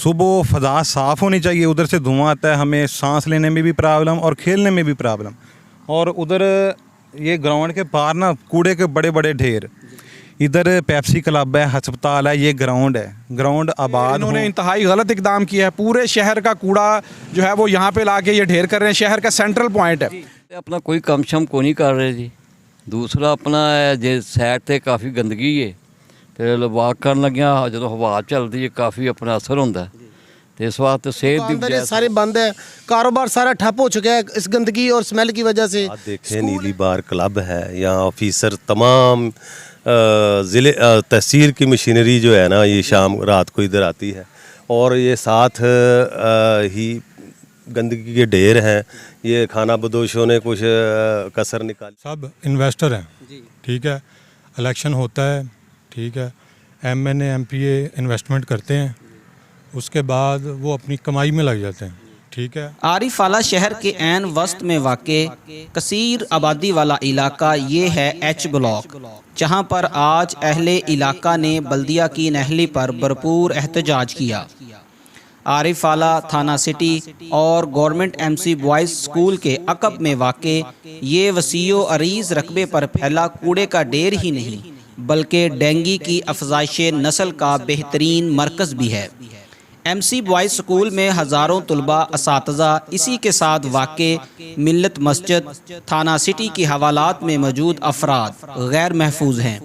सुबह फ़ज़ा साफ़ होनी चाहिए, उधर से धुआं आता है, हमें सांस लेने में भी प्रॉब्लम और खेलने में भी प्रॉब्लम। और उधर ये ग्राउंड के पार ना कूड़े के बड़े बड़े ढेर, इधर पेप्सी क्लब है, अस्पताल है, ये ग्राउंड है, ग्राउंड आबाद। इन्होंने इंतहाई गलत इकदाम किया है। पूरे शहर का कूड़ा जो है वो यहाँ पे लाके ये ढेर कर रहे हैं। शहर का सेंट्रल पॉइंट है। अपना कोई कम शम को नहीं कर रहे जी। दूसरा अपना जे साइड से काफ़ी गंदगी है, तो वाक कर लग्या जो हवा चलती है काफ़ी अपना असर होता है, तो इस वास्ते सेहत दी सारे बंद है, कारोबार सारा ठप हो चुका है इस गंदगी और स्मेल की वजह से। देखें नीली बार क्लब है, यहाँ ऑफिसर तमाम ज़िले तहसील की मशीनरी जो है ना, ये शाम रात को इधर आती है, और ये साथ ही गंदगी के ढेर हैं। ये खाना बदोशों ने कुछ कसर निकाली। सब इन्वेस्टर हैं, ठीक है, इलेक्शन होता है, ठीक है, MNA MPA इन्वेस्टमेंट करते हैं, उसके बाद वो अपनी कमाई में लग जाते हैं, ठीक है। आरिफ आला शहर के ऐन वस्त में वाक़े कसीर आबादी वाला इलाका ये है H ब्लॉक, जहाँ पर आज अहले इलाका ने बल्दिया की नहली पर भरपूर एहतजाज किया। आरिफ आला थाना सिटी और गवर्नमेंट MC बॉयज़ स्कूल के अकब में वाक़े ये वसीओ अरीज़ रकबे पर फैला कूड़े का ढेर ही नहीं बल्कि डेंगू की अफजाइश नस्ल का बेहतरीन मरकज़ भी है। MC बॉयज़ स्कूल में हज़ारों तलबा असातिज़ा इसी के साथ वाक़े मिल्लत मस्जिद थाना सिटी की हवालात में मौजूद अफराद गैर महफूज हैं।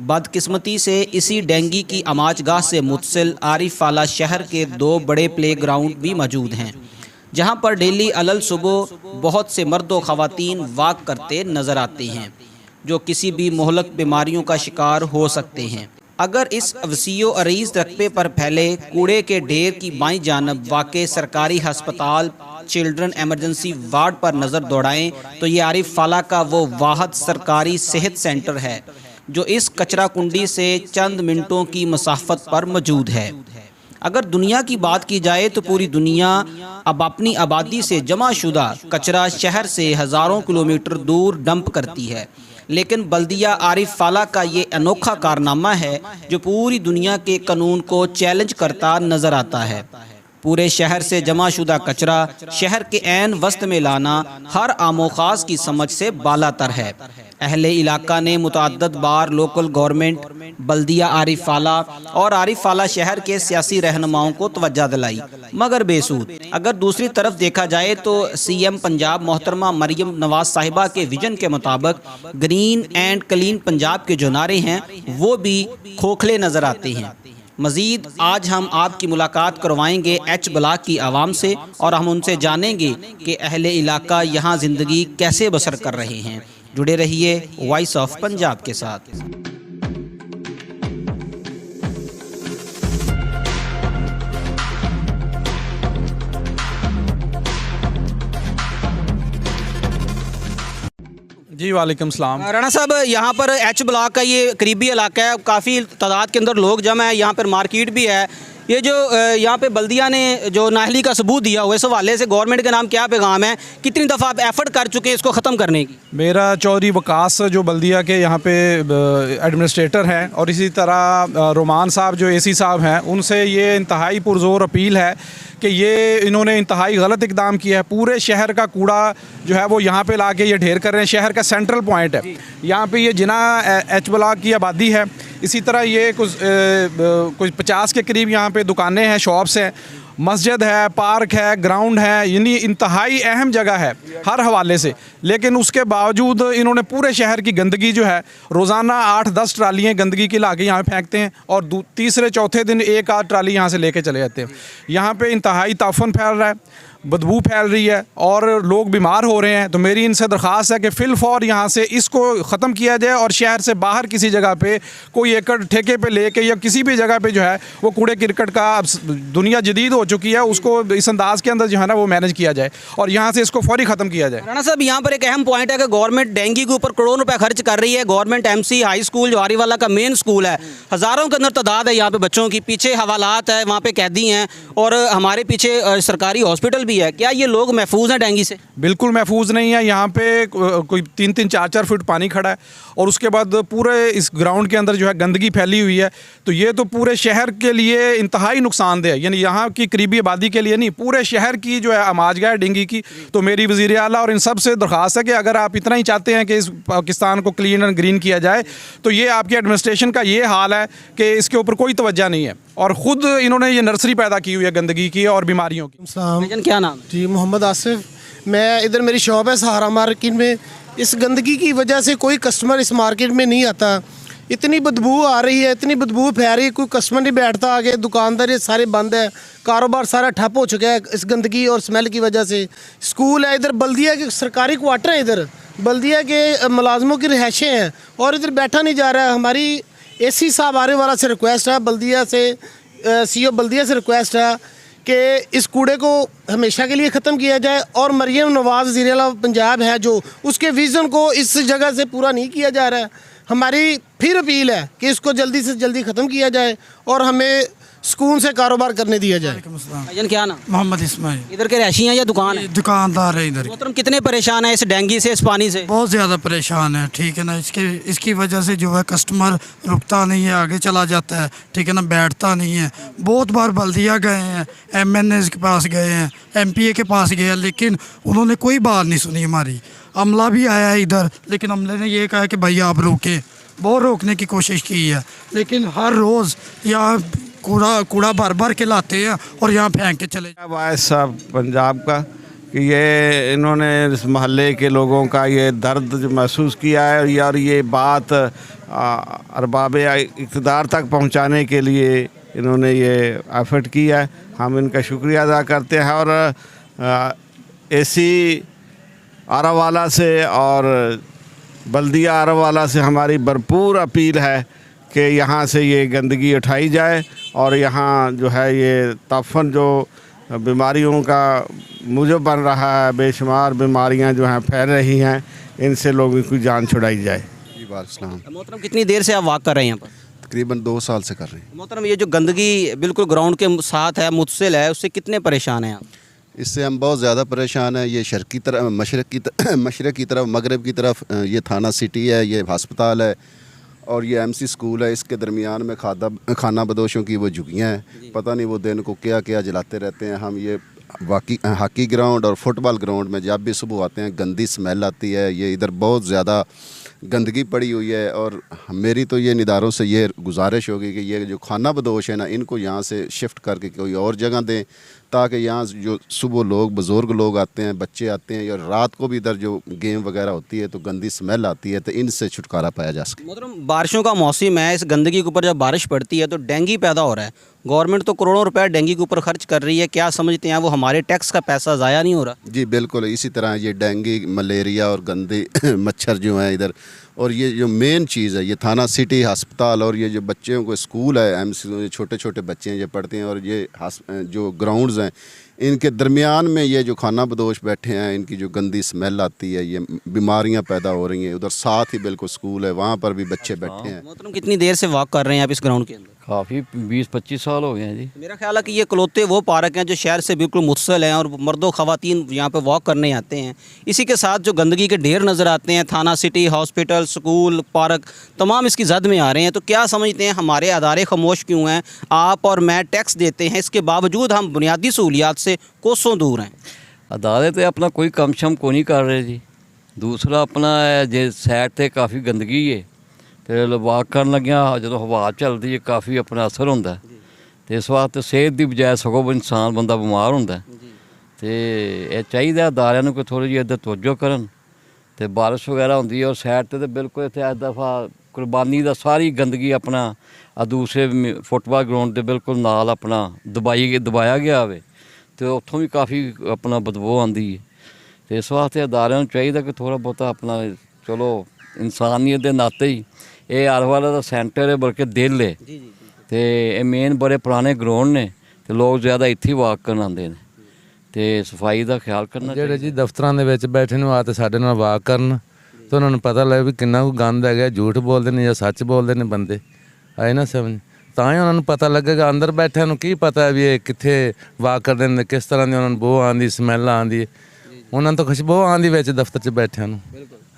बदकिस्मती से इसी डेंगू की अमाजगाह से मुतसिल आरिफ आला शहर के 2 बड़े प्ले ग्राउंड भी मौजूद हैं, जहां पर डेली अलल सुबह बहुत से मर्द व ख़वातीन वाक करते नज़र आते हैं, जो किसी भी मोहलक बीमारियों का शिकार हो सकते हैं। अगर इस वसीओ अरीज़ रकबे पर फैले कूड़े के ढेर की बाईं जानब वाक़े सरकारी हस्पताल चिल्ड्रन एमरजेंसी वार्ड पर नज़र दौड़ाएं तो ये आरिफ आला का वो वाहद सरकारी सेहत सेंटर है जो इस कचरा कुंडी से चंद मिनटों की मसाफत पर मौजूद है। अगर दुनिया की बात की जाए तो पूरी दुनिया अब अपनी आबादी से जमाशुदा कचरा शहर से हज़ारों किलोमीटर दूर डंप करती है, लेकिन बल्दिया आरिफ आला का ये अनोखा कारनामा है जो पूरी दुनिया के कानून को चैलेंज करता नज़र आता है। पूरे शहर से जमाशुदा कचरा शहर के ऐन वस्त में लाना हर आमो खास की समझ से बालातर है। अहले इलाका ने मुतअद्दिद बार लोकल गवर्नमेंट, बल्दिया आरिफ आला और आरिफ आला शहर के सियासी रहनुमाओं को तवज्जो दिलाई, मगर बेसूद। अगर दूसरी तरफ देखा जाए तो CM पंजाब मोहतरमा मरियम नवाज साहिबा के विजन के मुताबिक ग्रीन एंड क्लीन पंजाब के जो नारे हैं वो भी खोखले नज़र आते हैं। मज़ीद आज हम आपकी मुलाकात करवाएंगे H ब्लॉक की आवाम से और हम उनसे जानेंगे कि अहले इलाका यहाँ ज़िंदगी कैसे बसर कर रहे हैं। जुड़े रहिए वॉइस ऑफ पंजाब के साथ। जी वालेकुम सलाम। राणा साहब, यहाँ पर H ब्लॉक का ये करीबी इलाका है, काफ़ी तादाद के अंदर लोग जमा है, यहाँ पर मार्केट भी है। ये जो यहाँ पे बल्दिया ने जो नाहली का सबूत दिया हुआ, इस हवाले से गवर्नमेंट के नाम क्या पैगाम है, कितनी दफ़ा आप एफर्ट कर चुके हैं इसको ख़त्म करने की? मेरा चौधरी वकास जो बल्दिया के यहाँ पे एडमिनिस्ट्रेटर हैं, और इसी तरह रोमान साहब जो AC साहब हैं, उनसे ये इंतहाई पुरजोर अपील है कि ये इन्होंने इंतहाई गलत इकदाम किया है। पूरे शहर का कूड़ा जो है वो यहाँ पे लाके ये ढेर कर रहे हैं। शहर का सेंट्रल पॉइंट है, यहाँ पे ये जिना H ब्लॉक की आबादी है। इसी तरह ये कुछ 50 के करीब यहाँ पे दुकानें हैं, शॉप्स हैं, मस्जिद है, पार्क है, ग्राउंड है, यानी इंतहाई अहम जगह है हर हवाले से। लेकिन उसके बावजूद इन्होंने पूरे शहर की गंदगी जो है रोज़ाना 8-10 ट्रालियाँ गंदगी की लाके यहाँ फेंकते हैं, और तीसरे चौथे दिन 1-8 ट्राली यहाँ से लेके चले जाते हैं। यहाँ पे इंतहाई ताफन फैल रहा है, बदबू फैल रही है और लोग बीमार हो रहे हैं। तो मेरी इनसे दरख्वास्त है कि फ़िलफ़ौर यहाँ से इसको ख़त्म किया जाए और शहर से बाहर किसी जगह पे कोई एकड़ ठेके पे लेके या किसी भी जगह पे जो है वो कूड़े क्रिकेट का, अब दुनिया जदीद हो चुकी है, उसको इस अंदाज़ के अंदर जो है ना वो मैनेज किया जाए और यहाँ से इसको फौरी ख़त्म किया जाए। राणा साहब, यहाँ पर एक अहम पॉइंट है कि गवर्नमेंट डेंगू के ऊपर करोड़ों रुपए खर्च कर रही है। गवर्नमेंट MC हाई स्कूल जो आरिफ आला का मेन स्कूल है, हज़ारों के अंदर तादाद है यहाँ पे बच्चों की, पीछे हवालात है, वहाँ पे कैदी हैं, और हमारे पीछे सरकारी हॉस्पिटल भी भी है, क्या ये लोग महफूज हैं डेंगू से? बिल्कुल महफूज नहीं है। यहाँ पे कोई 3-3, 4-4 फुट पानी खड़ा है और उसके बाद पूरे इस ग्राउंड के अंदर जो है गंदगी फैली हुई है। तो ये तो पूरे शहर के लिए इंतहाई नुकसानदेह है, यानी यहाँ की करीबी आबादी के लिए नहीं, पूरे शहर की जो है आमाजगाह है डेंगू की। तो मेरी वज़ीर आला और इन सब से दरख्वास्त है कि अगर आप इतना ही चाहते हैं कि इस पाकिस्तान को क्लीन एंड ग्रीन किया जाए तो ये आपकी एडमिनिस्ट्रेशन का ये हाल है कि इसके ऊपर कोई तवज्जो नहीं है और ख़ुद इन्होंने ये नर्सरी पैदा की हुई है गंदगी की और बीमारियों की। भाईजान क्या नाम है? जी मोहम्मद आसिफ। मैं इधर मेरी शॉप है सहारा मार्केट में। इस गंदगी की वजह से कोई कस्टमर इस मार्केट में नहीं आता। इतनी बदबू आ रही है, इतनी बदबू फैल रही है, कोई कस्टमर नहीं बैठता आगे। दुकानदार ये सारे बंद है, कारोबार सारा ठप हो चुका है इस गंदगी और स्मेल की वजह से। स्कूल है, इधर बल्दिया के सरकारी क्वार्टर है, इधर बल्दिया के मुलाजमों की रिहाइशें हैं और इधर बैठा नहीं जा रहा है। हमारी एसी साहब आने वाला से रिक्वेस्ट है, बल्दिया से सीओ बल्दिया से रिक्वेस्ट है कि इस कूड़े को हमेशा के लिए ख़त्म किया जाए और मरियम नवाज़ वज़ीर आला पंजाब है जो, उसके विज़न को इस जगह से पूरा नहीं किया जा रहा है। हमारी फिर अपील है कि इसको जल्दी से जल्दी ख़त्म किया जाए और हमें सुकून से कारोबार करने दिया जाए। भाईजान क्या नाम? मोहम्मद इस्माइल। इधर के रहशी हैं या दुकान है? दुकानदार है इधर। मोहतरम कितने परेशान हैं इस डेंगू से, इस पानी से? बहुत ज़्यादा परेशान है, ठीक है ना। इसकी वजह से जो है कस्टमर रुकता नहीं है, आगे चला जाता है, ठीक है ना, बैठता नहीं है। बहुत बार बल्दिया गए हैं, MNA के पास गए हैं, MPA के पास गए हैं, लेकिन उन्होंने कोई बात नहीं सुनी हमारी। अमला भी आया है इधर, लेकिन अमले ने ये कहा कि भाई आप रोकें। बहुत रोकने की कोशिश की है, लेकिन हर रोज़ यहाँ कूड़ा भर भर के लाते हैं और यहाँ फेंक के चले। वाइस साहब पंजाब का कि ये इन्होंने इस मोहल्ले के लोगों का ये दर्द जो महसूस किया है और ये बात अरबाब इक़्तिदार तक पहुँचाने के लिए इन्होंने ये एफर्ट किया है। हम इनका शुक्रिया अदा करते हैं और एसी आरावाला से और बल्दिया आरावाला से हमारी भरपूर अपील है कि यहाँ से ये गंदगी उठाई जाए और यहाँ जो है ये ताफ़न जो बीमारियों का मूजब बन रहा है, बेशुमार बीमारियाँ जो हैं फैल रही हैं, इनसे लोगों की जान छुड़ाई जाए। जी वालेकुम। मोहतरम कितनी देर से आप वॉक कर रहे हैं यहाँ पर? तकरीबन 2 साल से कर रहे हैं। मोहतरम ये जो गंदगी बिल्कुल ग्राउंड के साथ है, मुतसिल है, उससे कितने परेशान हैं आप? इससे हम बहुत ज़्यादा परेशान हैं। ये शर्क की तरफ, मशरक़ की तरफ, मगरब की तरफ ये थाना सिटी है, ये हस्पताल है और ये MC स्कूल है। इसके दरमियान में खाना बदोशों की वो झुग्गियाँ हैं। पता नहीं वो दिन को क्या क्या जलाते रहते हैं। हम ये हॉकी ग्राउंड और फुटबॉल ग्राउंड में जब भी सुबह आते हैं गंदी स्मेल आती है। ये इधर बहुत ज़्यादा गंदगी पड़ी हुई है और मेरी तो ये निदारों से ये गुजारिश होगी कि ये जो खाना बदोश है ना, इनको यहाँ से शिफ्ट करके कोई और जगह दें ताकि यहाँ जो सुबह लोग बुज़ुर्ग लोग आते हैं, बच्चे आते हैं, और रात को भी इधर जो गेम वगैरह होती है तो गंदी स्मेल आती है, तो इनसे छुटकारा पाया जा सके। मोहतरम बारिशों का मौसम है, इस गंदगी के ऊपर जब बारिश पड़ती है तो डेंगू पैदा हो रहा है। गवर्नमेंट तो करोड़ों रुपए डेंगू के ऊपर खर्च कर रही है, क्या समझते हैं वो हमारे टैक्स का पैसा ज़ाया नहीं हो रहा? जी बिल्कुल, इसी तरह ये डेंगू, मलेरिया और गंदे मच्छर जो हैं इधर, और ये जो मेन चीज़ है ये थाना सिटी हस्पताल और ये जो बच्चों को स्कूल है, MC छोटे छोटे बच्चे हैं ये पढ़ते हैं, और ये जो ग्राउंड्स हैं इनके दरमियान में ये जो खाना बदोश बैठे हैं, इनकी जो गंदी स्मेल आती है, ये बीमारियां पैदा हो रही हैं। उधर साथ ही बिल्कुल स्कूल है, वहाँ पर भी बच्चे बैठे हैं। मोहतरम कितनी देर से वॉक कर रहे हैं आप इस ग्राउंड के अंदर? काफ़ी 20-25 साल हो गए हैं जी। मेरा ख्याल है कि ये कलौते वो पार्क हैं जो शहर से बिल्कुल मुत्सल हैं और मर्दों ख़वातीन यहाँ पे वॉक करने आते हैं। इसी के साथ जो गंदगी के ढेर नज़र आते हैं, थाना सिटी, हॉस्पिटल, स्कूल, पार्क, तमाम इसकी जद में आ रहे हैं। तो क्या समझते हैं हमारे अदारे खामोश क्यों हैं? आप और मैं टैक्स देते हैं, इसके बावजूद हम बुनियादी सहूलियात से कोसों दूर हैं। अदारे तो अपना कोई कम शम को नहीं कर रहे जी। दूसरा अपना जे साइड ते काफ़ी गंदगी है ਤੇ ਵਾਕ ਕਰਨ ਲੱਗਿਆ ਜਦੋਂ ਹਵਾ ਚੱਲਦੀ ਹੈ ਕਾਫੀ ਆਪਣਾ ਅਸਰ ਹੁੰਦਾ ਤੇ ਇਸ ਵਾਸਤੇ ਸਿਹਤ ਦੀ ਬਜਾਏ ਸਗੋਂ ਇਨਸਾਨ ਬੰਦਾ ਬਿਮਾਰ ਹੁੰਦਾ ਤੇ ਇਹ ਚਾਹੀਦਾ ਅਦਾਰਿਆਂ ਨੂੰ ਕੋਈ ਥੋੜ੍ਹੀ ਜਿਹੀ ਇੱਧਰ ਤਵੱਜੋ ਕਰਨ ਤੇ ਬਾਰਿਸ਼ ਵਗੈਰਾ ਹੁੰਦੀ ਹੈ ਔਰ ਸਾਈਡ ਤੇ ਬਿਲਕੁਲ ਇੱਥੇ ਇਸ ਦਫਾ ਕੁਰਬਾਨੀ ਦਾ ਸਾਰੀ ਗੰਦਗੀ ਆਪਣਾ ਆ ਦੂਸਰੇ ਫੁੱਟਬਾਲ ਗਰਾਊਂਡ ਦੇ ਬਿਲਕੁਲ ਨਾਲ ਆਪਣਾ ਦਬਾਇਆ ਗਿਆ ਹੋਵੇ ਤੇ ਉੱਥੋਂ ਵੀ ਕਾਫੀ ਆਪਣਾ ਬਦਬੂ ਆਉਂਦੀ ਹੈ ਤੇ ਇਸ ਵਾਸਤੇ ਅਦਾਰਿਆਂ ਨੂੰ ਚਾਹੀਦਾ ਕਿ ਥੋੜ੍ਹਾ ਬਹੁਤਾ ਆਪਣਾ ਚਲੋ ਇਨਸਾਨੀਅਤ ਦੇ ਨਾਤੇ ਹੀ ਇਹ ਆਰਵਾਲਾ ਦਾ ਸੈਂਟਰ ਹੈ ਬਲਕਿ ਦਿਲ ਹੈ ਤੇ ਇਹ ਮੇਨ ਬੜੇ ਪੁਰਾਣੇ ਗਰਾਊਂਡ ਨੇ ਤੇ ਲੋਕ ਜ਼ਿਆਦਾ ਇੱਥੇ ਵਾਕ ਕਰਨ ਆਉਂਦੇ ਨੇ ਤੇ ਸਫਾਈ ਦਾ ਖਿਆਲ ਕਰਨਾ ਜਿਹੜੇ ਜੀ ਦਫ਼ਤਰਾਂ ਦੇ ਵਿੱਚ ਬੈਠੇ ਨੂੰ ਆ ਤੇ ਸਾਡੇ ਨਾਲ ਵਾਕ ਕਰਨ ਤੇ ਉਹਨਾਂ ਨੂੰ ਪਤਾ ਲੱਗੇ ਵੀ ਕਿੰਨਾ ਕੁ ਗੰਦ ਹੈਗਾ, ਝੂਠ ਬੋਲਦੇ ਨੇ ਜਾਂ ਸੱਚ ਬੋਲਦੇ ਨੇ ਬੰਦੇ, ਆਏ ਨਾ ਸਮਝ। ਤਾਂ ਹੀ ਉਹਨਾਂ ਨੂੰ ਪਤਾ ਲੱਗੇਗਾ। ਅੰਦਰ ਬੈਠਿਆਂ ਨੂੰ ਕੀ ਪਤਾ ਵੀ ਇਹ ਕਿੱਥੇ ਵਾਕ ਕਰਦੇ ਨੇ, ਕਿਸ ਤਰ੍ਹਾਂ ਦੀ ਉਹਨਾਂ ਨੂੰ ਬੋ ਆਉਂਦੀ, ਸਮੈਲ ਆਉਂਦੀ। ਉਹਨਾਂ ਨੂੰ ਤਾਂ ਖੁਸ਼ਬੂ ਆਉਂਦੀ ਵਿੱਚ ਦਫ਼ਤਰ 'ਚ ਬੈਠਿਆਂ ਨੂੰ,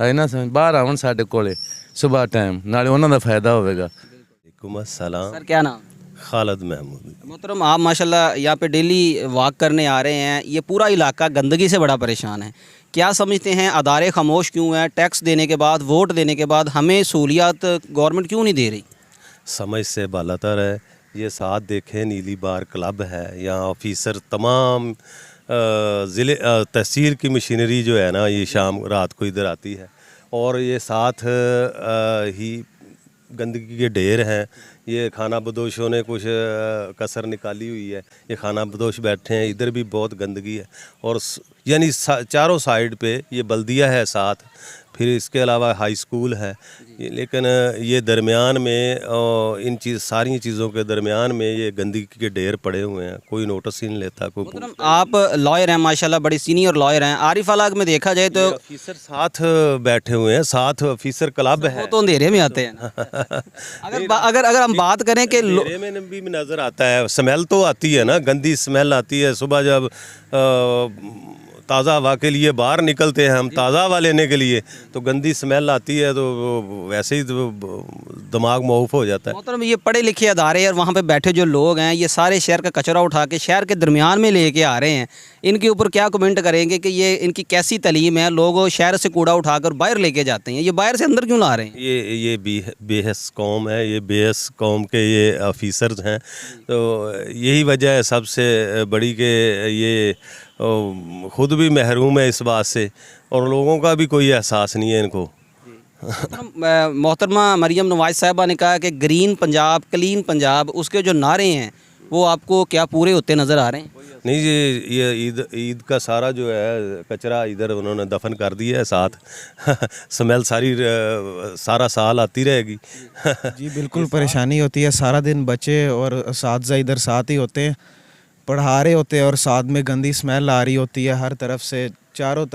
ਹੈ ਨਾ ਸਮਝ। ਬਾਹਰ ਆਉਣ ਸਾਡੇ ਕੋਲੇ ਸੁਬਾਹ ਟਾਈਮ, ਨਾਲੇ ਉਹਨਾਂ ਦਾ फ़ायदा होगा। सर क्या नाम? खालिद महमूद। मोहतरम, आप माशाल्लाह यहाँ पे डेली वॉक करने आ रहे हैं, ये पूरा इलाका गंदगी से बड़ा परेशान है। क्या समझते हैं अदारे खामोश क्यों हैं? टैक्स देने के बाद, वोट देने के बाद हमें सहूलियात गवर्नमेंट क्यों नहीं दे रही? समझ से बालातर है। ये साथ देखें, नीली बार क्लब है, यहाँ ऑफिसर तमाम ज़िले तहसील की मशीनरी जो है ना, ये शाम रात को इधर आती है। और ये साथ ही गंदगी के ढेर हैं। ये खाना बदोशों ने कुछ कसर निकाली हुई है, ये खाना बदोश बैठे हैं, इधर भी बहुत गंदगी है। और यानी चारों साइड पे ये बल्दिया है साथ, फिर इसके अलावा हाई स्कूल है। लेकिन ये दरमियान में इन सारी चीज़ों के दरमियान में ये गंदगी के ढेर पड़े हुए हैं, कोई नोटिस ही नहीं लेता। कोई आप लॉयर हैं माशाल्लाह, बड़ी सीनियर लॉयर हैं। आरिफ आलाग में देखा जाए तो ऑफिसर साथ बैठे हुए हैं, साथ ऑफिसर क्लब है। वो तो अंधेरे में आते हैं। अगर हम बात करें कि अंधेरे में भी नज़र आता है, स्मेल तो आती है ना, गंदी स्मेल आती है। सुबह जब ताज़ा हवा के लिए बाहर निकलते हैं हम, ताज़ा हवा लेने के लिए, तो गंदी स्मेल आती है, तो वैसे ही तो दिमाग मऊफ हो जाता है। मतलब ये पढ़े लिखे अदारे और वहाँ पे बैठे जो लोग हैं, ये सारे शहर का कचरा उठा के शहर के दरमियान में लेके आ रहे हैं। इनके ऊपर क्या कमेंट करेंगे कि ये इनकी कैसी तालीम है? लोग शहर से कूड़ा उठाकर बाहर लेके जाते हैं, ये बाहर से अंदर क्यों ला रहे हैं? ये बेहस कौम है, ये बेहस कौम के ये ऑफिसर्स हैं। तो यही वजह है सबसे बड़ी कि ये ख़ुद भी महरूम है इस बात से, और लोगों का भी कोई एहसास नहीं है इनको। मोहतरमा मरियम नवाज़ साहिबा ने कहा कि ग्रीन पंजाब, क्लीन पंजाब, उसके जो नारे हैं वो आपको क्या पूरे होते नज़र आ रहे हैं? नहीं जी, ये ईद का सारा जो है कचरा इधर उन्होंने दफन कर दिया है साथ। स्मेल सारा साल आती रहेगी। जी बिल्कुल परेशानी होती है। सारा दिन बच्चे और असातिज़ा इधर साथ ही होते हैं, पढ़ा रहे होते हैं, और साथ में गंदी स्मेल आ रही होती है हर तरफ से, चारों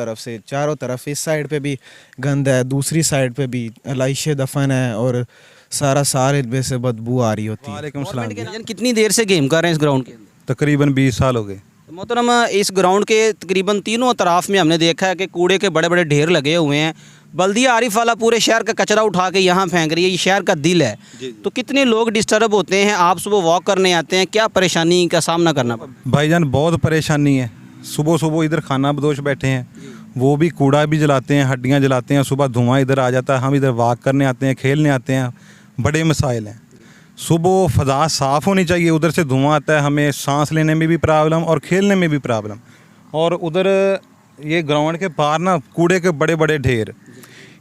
तरफ। इस साइड पे भी गंद है, दूसरी साइड पे भी लाइशे दफन है, और सारा साल इनमें से बदबू आ रही होती है। वालेकुम सलाम। कितनी देर से गेम कर रहे हैं इस ग्राउंड के अंदर? तकरीबन 20 साल हो गए। मोहतरम, इस ग्राउंड के तकरीबन तीनों अतराफ में हमने देखा है कि कूड़े के बड़े बड़े ढेर लगे हुए हैं। बल्दिया आरिफ वाला पूरे शहर का कचरा उठा के यहाँ फेंक रही है, ये शहर का दिल है। तो कितने लोग डिस्टर्ब होते हैं? आप सुबह वॉक करने आते हैं, क्या परेशानी का सामना करना पड़ता है? भाईजान बहुत परेशानी है। सुबह इधर खाना बदोश बैठे हैं, वो भी कूड़ा भी जलाते हैं, हड्डियाँ जलाते हैं, सुबह धुआं इधर आ जाता है। हम इधर वॉक करने आते हैं, खेलने आते हैं, बड़े मसाइल हैं। सुबह फ़ज़ा साफ़ होनी चाहिए, उधर से धुआं आता है, हमें सांस लेने में भी प्रॉब्लम और खेलने में भी प्रॉब्लम। और उधर ये ग्राउंड के पार ना कूड़े के बड़े बड़े ढेर,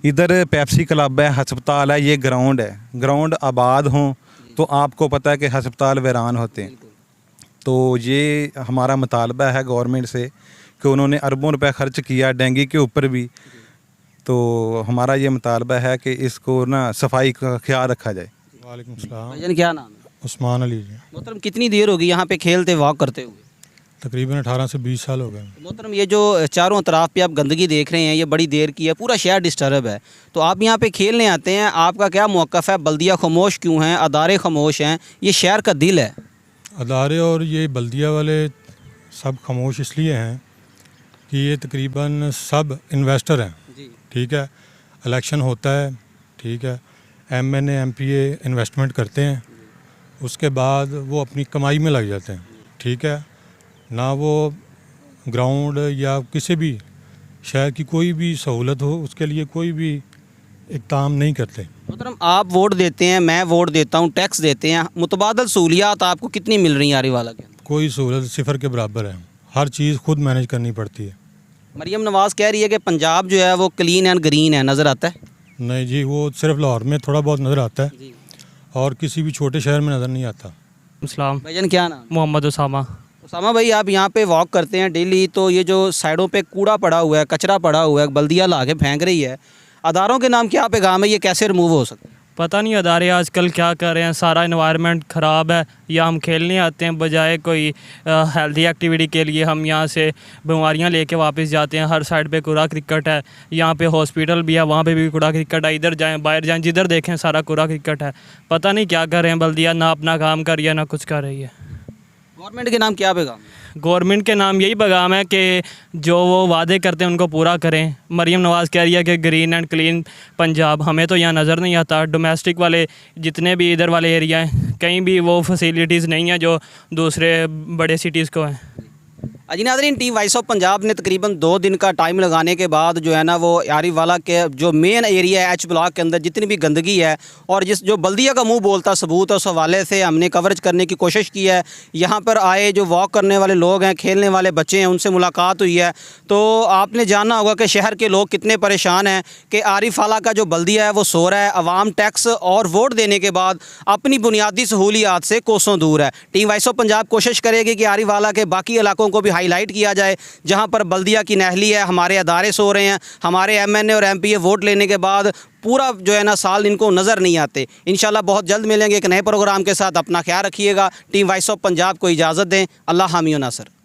इधर पेप्सी क्लब है, हस्पताल है, ये ग्राउंड है। ग्राउंड आबाद हों तो आपको पता है कि हस्पताल वीरान होते हैं। तो ये हमारा मुतालबा है गवर्नमेंट से कि उन्होंने अरबों रुपए खर्च किया डेंगू के ऊपर भी, तो हमारा ये मुतालबा है कि इसको ना सफाई का ख्याल रखा जाए। वालेकुम सलाम। भाईजान क्या नाम है? उस्मान अली जी। मोहतरम, कितनी देर होगी यहाँ पे खेलते वॉक करते हुए? तकरीबन 18 से 20 साल हो गए। मोहतरम, ये जो चारों तरफ पे आप गंदगी देख रहे हैं, ये बड़ी देर की है, पूरा शहर डिस्टर्ब है। तो आप यहाँ पे खेलने आते हैं, आपका क्या मौक़िफ़ है? बल्दिया खामोश क्यों हैं? अदारे खामोश हैं, ये शहर का दिल है। अदारे और ये बल्दिया वाले सब खामोश इसलिए हैं कि ये तकरीबन सब इन्वेस्टर हैं, ठीक है। इलेक्शन होता है, ठीक है, MNA MPA इन्वेस्टमेंट करते हैं, उसके बाद वो अपनी कमाई में लग जाते हैं, ठीक है ना। वो ग्राउंड या किसी भी शहर की कोई भी सहूलत हो, उसके लिए कोई भी इक़दाम नहीं करते। मतलब आप वोट देते हैं, मैं वोट देता हूँ, टैक्स देते हैं, मुतबादल सहूलियात आपको कितनी मिल रही हैं आरी वाला के? कोई सहूलत सिफर के बराबर है, हर चीज़ खुद मैनेज करनी पड़ती है। मरियम नवाज़ कह रही है कि पंजाब जो है वो क्लीन एंड ग्रीन है, नज़र आता है? नहीं जी, वो सिर्फ लाहौर में थोड़ा बहुत नज़र आता है और किसी भी छोटे शहर में नज़र नहीं आता। इस्लाम। भाईजान क्या नाम? मोहम्मद उसामा। उसामा भाई, आप यहाँ पे वॉक करते हैं डेली, तो ये जो साइडों पे कूड़ा पड़ा हुआ है, कचरा पड़ा हुआ है, बल्दिया ला के फेंक रही है, अदारों के नाम क्या पैगाम है, ये कैसे रिमूव हो सकता है? पता नहीं अदारे आजकल क्या कर रहे हैं, सारा इन्वायरमेंट ख़राब है। या हम खेलने आते हैं बजाय कोई हेल्दी एक्टिविटी के लिए, हम यहाँ से बीमारियाँ लेके वापस जाते हैं। हर साइड पे कूड़ा क्रिकेट है, यहाँ पे हॉस्पिटल भी है, वहाँ पे भी कूड़ा क्रिकेट है। इधर जाएं बाहर जाएं, जिधर देखें सारा कूड़ा क्रिकेट है। पता नहीं क्या कर रहे हैं बल्दिया, ना अपना काम कर रही है ना कुछ कर रही है। गवर्नमेंट के नाम क्या पैगाम? गवर्नमेंट के नाम यही पैगाम है कि जो वो वादे करते हैं उनको पूरा करें। मरीम नवाज़ कह रही है कि ग्रीन एंड क्लीन पंजाब, हमें तो यहाँ नज़र नहीं आता। डोमेस्टिक वाले जितने भी इधर वाले एरिया हैं, कहीं भी वो फैसिलिटीज़ नहीं है जो दूसरे बड़े सिटीज़ को हैं। जी नाज़रीन, टीम वॉइस ऑफ पंजाब ने तकरीबन 2 दिन का टाइम लगाने के बाद जो है ना वो यारीवाला के जो मेन एरिया है एच ब्लॉक के अंदर जितनी भी गंदगी है और जिस जो बल्दिया का मुंह बोलता सबूत है, उस हवाले से हमने कवरेज करने की कोशिश की है। यहाँ पर आए जो वॉक करने वाले लोग हैं, खेलने वाले बच्चे हैं, उनसे मुलाकात हुई है। तो आपने जाना होगा कि शहर के लोग कितने परेशान हैं कि आरिफाला का जो बल्दिया है वो सो रहा है। अवाम टैक्स और वोट देने के बाद अपनी बुनियादी सहूलियात से कोसों दूर है। टीम वॉइस ऑफ पंजाब कोशिश करेगी कि आरिफाला के बाकी इलाकों को भी हाईलाइट किया जाए जहां पर बल्दिया की नहली है, हमारे अदारे सो रहे हैं, हमारे एमएनए और एमपीए वोट लेने के बाद पूरा जो है ना साल इनको नज़र नहीं आते। इंशाल्लाह बहुत जल्द मिलेंगे एक नए प्रोग्राम के साथ। अपना ख्याल रखिएगा। टीम वॉइस ऑफ पंजाब को इजाज़त दें। अल्लाह हामी व नासर।